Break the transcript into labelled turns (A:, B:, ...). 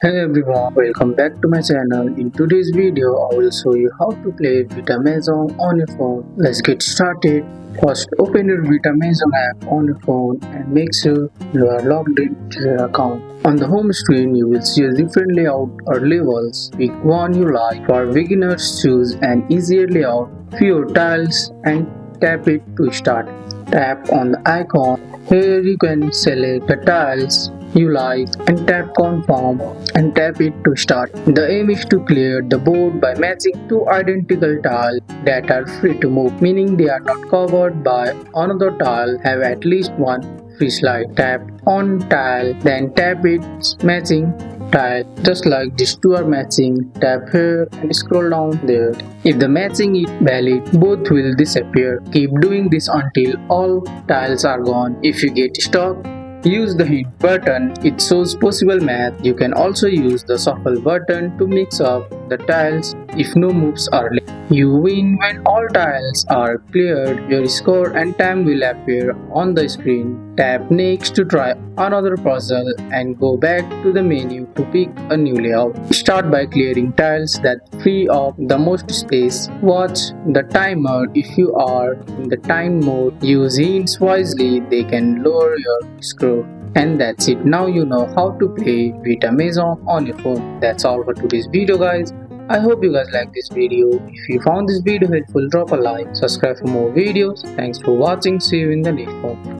A: Hey everyone, welcome back to my channel. In today's video, I will show you how to play Vita Mahjong on your phone. Let's get started. First, open your Vita Mahjong app on your phone and make sure you are logged into your account. On the home screen, you will see a different layout or levels. Pick one you like. For beginners, choose an easier layout, fewer tiles, and tap it to start. Tap on the icon. Here you can select the tiles you like and tap confirm and tap it to start. The aim is to clear the board by matching two identical tiles that are free to move, meaning they are not covered by another tile, have at least one free slide. Tap on tile, then tap its matching tile. Just like these two are matching, tap here and scroll down there. If the matching is valid, both will disappear. Keep doing this until all tiles are gone. If you get stuck, use the hint button, it shows possible math. You can also use the shuffle button to mix up the tiles if no moves are left. You win when all tiles are cleared. Your score and time will appear on the screen. Tap next to try another puzzle and go back to the menu to pick a new layout. Start by clearing tiles that free up the most space. Watch the timer if you are in the time mode. Use hints wisely, they can lower your score. And that's it. Now you know how to play Vita Mahjong on your phone. That's all for today's video, guys. I hope you guys like this video. If you found this video helpful, drop a like, subscribe for more videos. Thanks for watching. See you in the next one.